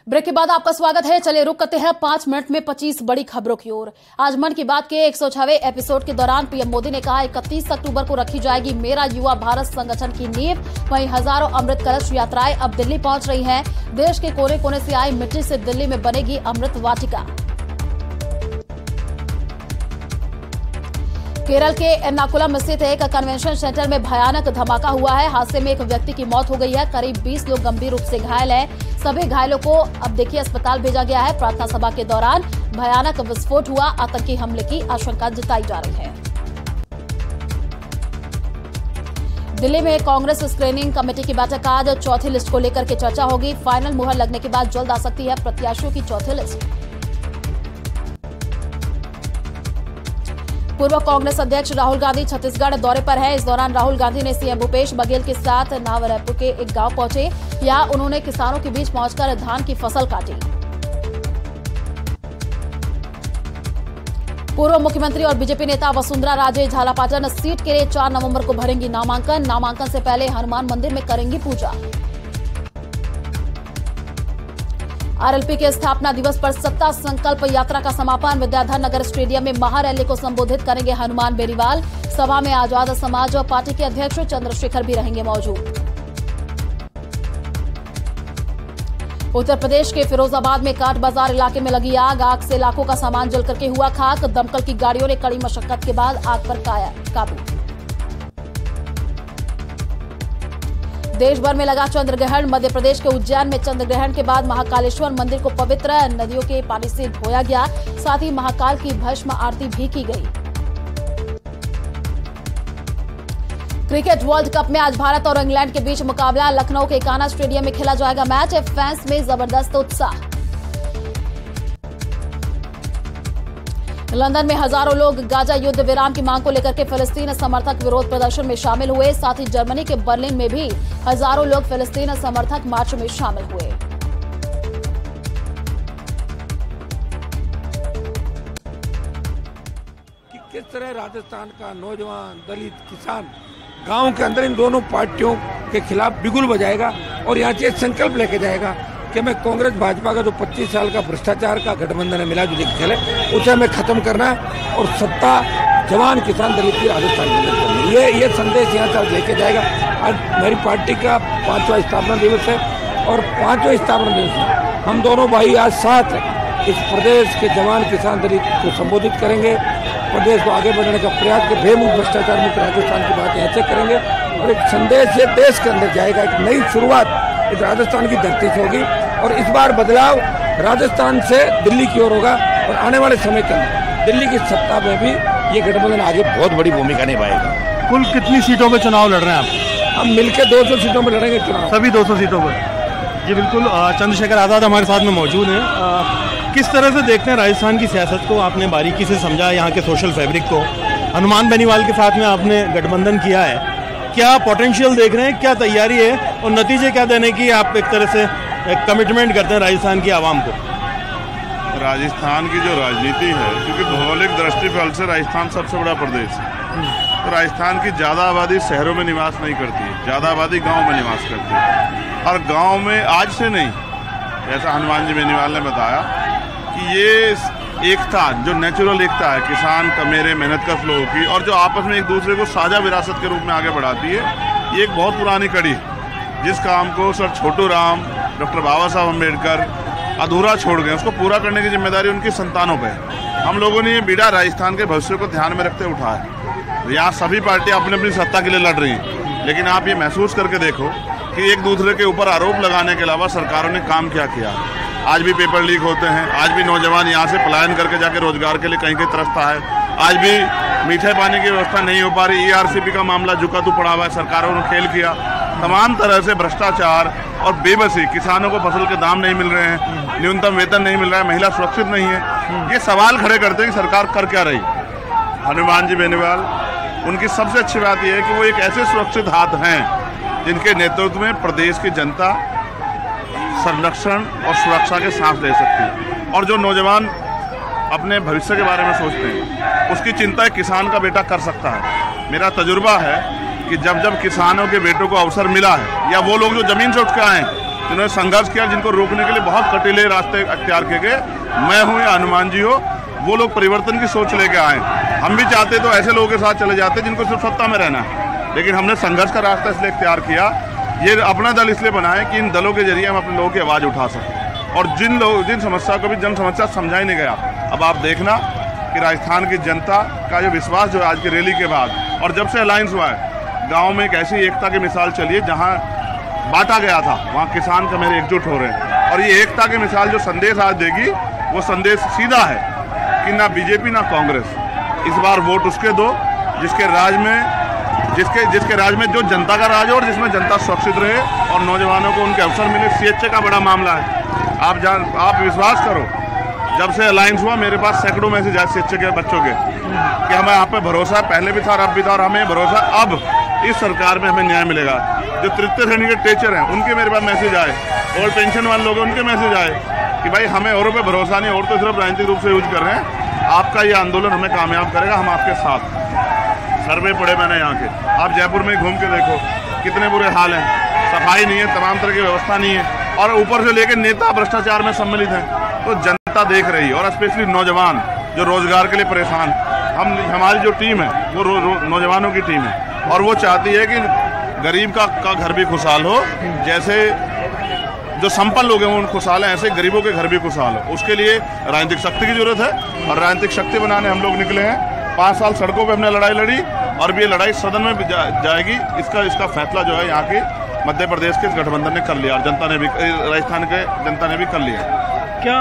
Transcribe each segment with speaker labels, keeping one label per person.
Speaker 1: Break के बाद आपका स्वागत है। चलिए रुक करते हैं 5 मिनट में 25 बड़ी खबरों की ओर। आज मन की बात के 106वें एपिसोड के दौरान पीएम मोदी ने कहा 31 अक्टूबर को रखी जाएगी मेरा युवा भारत संगठन की नींव। वहीं हजारों अमृत कलश यात्राएं अब दिल्ली पहुंच रही हैं। देश के कोने कोने से आई मिट्टी से दिल्ली में बनेगी अमृत वाटिका। केरल के एर्नाकुलम स्थित एक कन्वेंशन सेंटर में भयानक धमाका हुआ है। हादसे में एक व्यक्ति की मौत हो गई है। करीब 20 लोग गंभीर रूप से घायल हैं। सभी घायलों को अब देखिए अस्पताल भेजा गया है। प्रार्थना सभा के दौरान भयानक विस्फोट हुआ। आतंकी हमले की आशंका जताई जा रही है। दिल्ली में कांग्रेस स्क्रीनिंग कमेटी की बैठक आज। चौथी लिस्ट को लेकर के चर्चा होगी। फाइनल मुहर लगने के बाद जल्द आ सकती है प्रत्याशियों की चौथी लिस्ट। पूर्व कांग्रेस अध्यक्ष राहुल गांधी छत्तीसगढ़ दौरे पर हैं। इस दौरान राहुल गांधी ने सीएम भूपेश बघेल के साथ नावरपुर के एक गांव पहुंचे। यहां उन्होंने किसानों के बीच पहुंचकर धान की फसल काटी। पूर्व मुख्यमंत्री और बीजेपी नेता वसुंधरा राजे झालापाटन सीट के लिए 4 नवंबर को भरेंगी नामांकन। नामांकन से पहले हनुमान मंदिर में करेंगी पूजा। आरएलपी के स्थापना दिवस पर सत्ता संकल्प यात्रा का समापन। विद्याधर नगर स्टेडियम में महारैली को संबोधित करेंगे हनुमान बेनीवाल। सभा में आजाद समाज और पार्टी के अध्यक्ष चंद्रशेखर भी रहेंगे मौजूद। उत्तर प्रदेश के फिरोजाबाद में काट बाजार इलाके में लगी आग। आग से लाखों का सामान जल करके हुआ खाक। दमकल की गाड़ियों ने कड़ी मशक्कत के बाद आग पर काबू। देश भर में लगा चंद्र ग्रहण। मध्य प्रदेश के उज्जैन में चंद्र ग्रहण के बाद महाकालेश्वर मंदिर को पवित्र नदियों के पानी से धोया गया। साथ ही महाकाल की भस्म आरती भी की गई। क्रिकेट वर्ल्ड कप में आज भारत और इंग्लैंड के बीच मुकाबला। लखनऊ के कान्हा स्टेडियम में खेला जाएगा मैच। फैंस में जबरदस्त उत्साह। लंदन में हजारों लोग गाजा युद्ध विराम की मांग को लेकर के फिलिस्तीन समर्थक विरोध प्रदर्शन में शामिल हुए। साथ ही जर्मनी के बर्लिन में भी हजारों लोग फिलिस्तीन समर्थक मार्च में शामिल हुए।
Speaker 2: कि किस तरह राजस्थान का नौजवान, दलित, किसान गांव के अंदर इन दोनों पार्टियों के खिलाफ बिगुल बजाएगा और यहाँ से संकल्प लेके जाएगा कि मैं कांग्रेस भाजपा का जो 25 साल का भ्रष्टाचार का गठबंधन है, मिला जुली खेल है, उसे हमें खत्म करना है और सत्ता जवान किसान दलित की राजस्थान में करनी है। ये संदेश यहाँ से लेके जाएगा। आज मेरी पार्टी का 5वां स्थापना दिवस है और 5वें स्थापना दिवस में हम दोनों भाई आज साथ इस प्रदेश के जवान किसान दलित को संबोधित करेंगे। प्रदेश को आगे बढ़ने का प्रयास के बेमुक्त भ्रष्टाचार मुक्त राजस्थान की बात ऐसे करेंगे और एक संदेश ये देश के अंदर जाएगा। एक नई शुरुआत इस राजस्थान की धरती से होगी और इस बार बदलाव राजस्थान से दिल्ली की ओर होगा और आने वाले समय के अंदर दिल्ली की सत्ता में भी ये गठबंधन आगे बहुत बड़ी भूमिका निभाएगा।
Speaker 3: कुल कितनी सीटों पे चुनाव लड़ रहे हैं आप?
Speaker 2: हम मिलकर 200 सीटों में लड़ेंगे चुनाव।
Speaker 3: सभी 200 सीटों पर? जी बिल्कुल। चंद्रशेखर आजाद हमारे साथ में मौजूद हैं। किस तरह से देखते हैं राजस्थान की सियासत को? आपने बारीकी से समझा यहाँ के सोशल फैब्रिक को। हनुमान बेनीवाल के साथ में आपने गठबंधन किया है। क्या पोटेंशियल देख रहे हैं, क्या तैयारी है और नतीजे क्या देने की आप एक तरह से एक कमिटमेंट करते हैं राजस्थान की आवाम को?
Speaker 4: राजस्थान की जो राजनीति है, क्योंकि भौगोलिक दृष्टिफल से राजस्थान सबसे बड़ा प्रदेश है, तो राजस्थान की ज़्यादा आबादी शहरों में निवास नहीं करती है, ज़्यादा आबादी गांव में निवास करती है। और गांव में आज से नहीं, जैसा हनुमान जी बेनीवाल ने बताया कि ये एकता, जो नेचुरल एकता है किसान का, मेरे मेहनत लोगों की, और जो आपस में एक दूसरे को साझा विरासत के रूप में आगे बढ़ाती है, ये एक बहुत पुरानी कड़ी है। जिस काम को सर छोटू राम, डॉक्टर बाबा साहब अम्बेडकर अधूरा छोड़ गए, उसको पूरा करने की जिम्मेदारी उनकी संतानों पे है। हम लोगों ने ये बीड़ा राजस्थान के भविष्य को ध्यान में रखते उठाया। यहाँ सभी पार्टियाँ अपनी अपनी सत्ता के लिए लड़ रही हैं, लेकिन आप ये महसूस करके देखो कि एक दूसरे के ऊपर आरोप लगाने के अलावा सरकारों ने काम क्या किया। आज भी पेपर लीक होते हैं, आज भी नौजवान यहाँ से पलायन करके जाके रोजगार के लिए कहीं कहीं तरसता है, आज भी मीठे पानी की व्यवस्था नहीं हो पा रही। ERCP का मामला झुका तू पड़ा हुआ है, सरकारों ने खेल किया। तमाम तरह से भ्रष्टाचार और बेबसी, किसानों को फसल के दाम नहीं मिल रहे हैं, न्यूनतम वेतन नहीं मिल रहा है, महिला सुरक्षित नहीं है। ये सवाल खड़े करते हैं कि सरकार कर क्या रही। हनुमान जी बेनीवाल, उनकी सबसे अच्छी बात यह है कि वो एक ऐसे सुरक्षित हाथ हैं जिनके नेतृत्व में प्रदेश की जनता संरक्षण और सुरक्षा के सांस ले सकती है। और जो नौजवान अपने भविष्य के बारे में सोचते हैं, उसकी चिंता किसान का बेटा कर सकता है। मेरा तजुर्बा है कि जब जब किसानों के बेटों को अवसर मिला है, या वो लोग जो जमीन से उठ के आए हैं, जिन्होंने संघर्ष किया, जिनको रोकने के लिए बहुत कटीले रास्ते अख्तियार किए गए। मैं हूँ या हनुमान जी हो, वो लोग परिवर्तन की सोच लेके आए। हम भी चाहते तो ऐसे लोगों के साथ चले जाते जिनको सिर्फ सत्ता में रहना है, लेकिन हमने संघर्ष का रास्ता इसलिए अख्तियार किया। ये अपना दल इसलिए बनाए कि इन दलों के जरिए हम अपने लोगों की आवाज़ उठा सकें, और जिन समस्या को भी जन समस्या समझा ही नहीं गया। अब आप देखना कि राजस्थान की जनता का जो विश्वास जो है आज की रैली के बाद और जब से अलायंस हुआ है, गाँव में एक ऐसी एकता की मिसाल चली है जहाँ बांटा गया था, वहाँ किसान का मेरे एकजुट हो रहे हैं। और ये एकता की मिसाल जो संदेश आज देगी, वो संदेश सीधा है कि ना बीजेपी ना कांग्रेस, इस बार वोट उसके दो जिसके राज में जो जनता का राज हो और जिसमें जनता सुरक्षित रहे और नौजवानों को उनके अवसर मिले। सीएचए का बड़ा मामला है, आप विश्वास करो, जब से अलायंस हुआ मेरे पास सैकड़ों मैसेज आए सीएचए के बच्चों के कि हमें आप पे भरोसा है, पहले भी था अब भी था, और हमें भरोसा अब इस सरकार में हमें न्याय मिलेगा। जो तृतीय श्रेणी के टीचर हैं उनके मेरे पास मैसेज आए, और पेंशन वाले लोग उनके मैसेज आए कि भाई हमें औरों पे भरोसा नहीं, और तो सिर्फ राजनीतिक रूप से यूज कर रहे हैं, आपका ये आंदोलन हमें कामयाब करेगा, हम आपके साथ। सर्वे पड़े मैंने यहाँ के, आप जयपुर में घूम के देखो कितने बुरे हाल हैं, सफाई नहीं है, तमाम तरह की व्यवस्था नहीं है, और ऊपर से लेकर नेता भ्रष्टाचार में सम्मिलित हैं। तो जनता देख रही है, और स्पेशली नौजवान जो रोजगार के लिए परेशान, हमारी जो टीम है वो नौजवानों की टीम है, और वो चाहती है कि गरीब का घर भी खुशहाल हो, जैसे जो संपन्न लोग हैं वो खुशहाल हैं, ऐसे गरीबों के घर भी खुशहाल हो। उसके लिए राजनीतिक शक्ति की जरूरत है, और राजनीतिक शक्ति बनाने हम लोग निकले हैं। 5 साल सड़कों पे हमने लड़ाई लड़ी, और भी ये लड़ाई सदन में जाएगी। इसका फैसला जो है यहाँ की मध्य प्रदेश के गठबंधन ने कर लिया, और जनता ने भी, राजस्थान के जनता ने भी कर लिया।
Speaker 3: क्या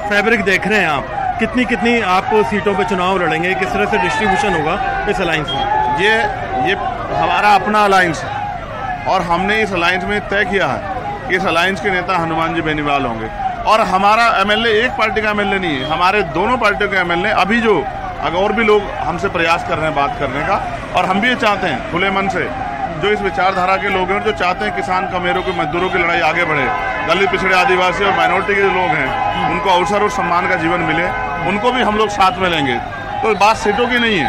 Speaker 3: फैब्रिक देख रहे हैं आप, कितनी आप सीटों पे चुनाव लड़ेंगे, किस तरह से डिस्ट्रीब्यूशन होगा इस अलायंस में?
Speaker 4: ये हमारा अपना अलायंस है, और हमने इस अलायंस में तय किया है कि इस अलायंस के नेता हनुमान जी बेनीवाल होंगे, और हमारा एमएलए एक पार्टी का एमएलए नहीं है, हमारे दोनों पार्टियों के एमएलए। अभी जो अगर और भी लोग हमसे प्रयास कर रहे हैं बात करने का, और हम भी ये चाहते हैं खुले मन से, जो इस विचारधारा के लोग हैं जो चाहते हैं किसान कमेरों की मजदूरों की लड़ाई आगे बढ़े, दलित पिछड़े आदिवासी और माइनॉरिटी के जो लोग हैं उनको अवसर और सम्मान का जीवन मिले, उनको भी हम लोग साथ में लेंगे। तो बात सीटों की नहीं है,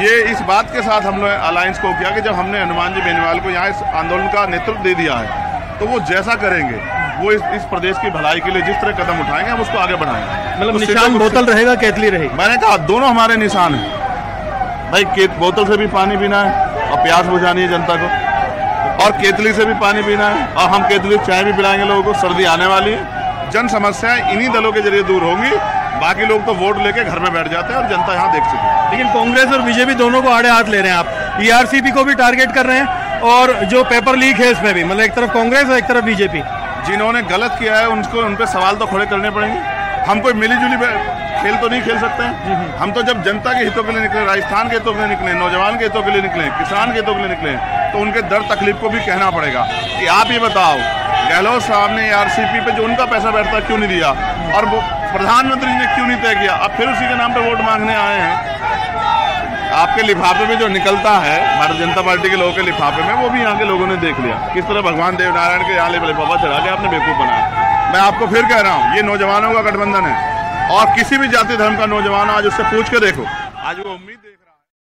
Speaker 4: ये इस बात के साथ हम लोग अलायंस को किया कि जब हमने हनुमान जी बेनीवाल को यहाँ इस आंदोलन का नेतृत्व दे दिया है, तो वो जैसा करेंगे वो इस प्रदेश की भलाई के लिए जिस तरह कदम उठाएंगे हम उसको आगे बढ़ाएंगे।
Speaker 3: मतलब निशान बोतल रहेगा, केतली रहेगी?
Speaker 4: मैंने कहा दोनों हमारे निशान हैं भाई, बोतल से भी पानी पीना है और प्यास बुझानी है जनता को, और केतली से भी पानी पीना है, और हम केतली चाय भी पिलाएंगे लोगों को। सर्दी आने वाली है, जन समस्याएं इन्हीं दलों के जरिए दूर होंगी, बाकी लोग तो वोट लेके घर में बैठ जाते हैं और जनता यहाँ देख सके।
Speaker 3: लेकिन कांग्रेस और बीजेपी दोनों को आड़े हाथ ले रहे हैं आप, ईआरसीपी को भी टारगेट कर रहे हैं, और जो पेपर लीक है इसमें भी, मतलब एक तरफ कांग्रेस और एक तरफ बीजेपी।
Speaker 4: जिन्होंने गलत किया है उन पे सवाल तो खड़े करने पड़ेंगे। हम कोई मिलीजुली खेल तो नहीं खेल सकते हैं। हम तो जब जनता के हितों के लिए निकले, राजस्थान के हितों के लिए निकले, नौजवान के हितों के लिए निकले, किसान के हितों के लिए निकले, तो उनके दर्द तकलीफ को भी कहना पड़ेगा कि आप ये बताओ, गहलोत साहब ने आरसीपी पे जो उनका पैसा बैठता क्यों नहीं दिया, और वो प्रधानमंत्री ने क्यों नहीं तय किया? अब फिर उसी के नाम पे वोट मांगने आए हैं। आपके लिफाफे में जो निकलता है भारतीय जनता पार्टी के लोगों के लिफाफे में, वो भी यहाँ के लोगों ने देख लिया किस तरह भगवान देवनारायण के यहाँ लिफाफा चढ़ा के आपने बेवकूफ़ बनाया। मैं आपको फिर कह रहा हूँ, ये नौजवानों का गठबंधन है, और किसी भी जाति धर्म का नौजवान आज उससे पूछ के देखो, आज वो उम्मीद देख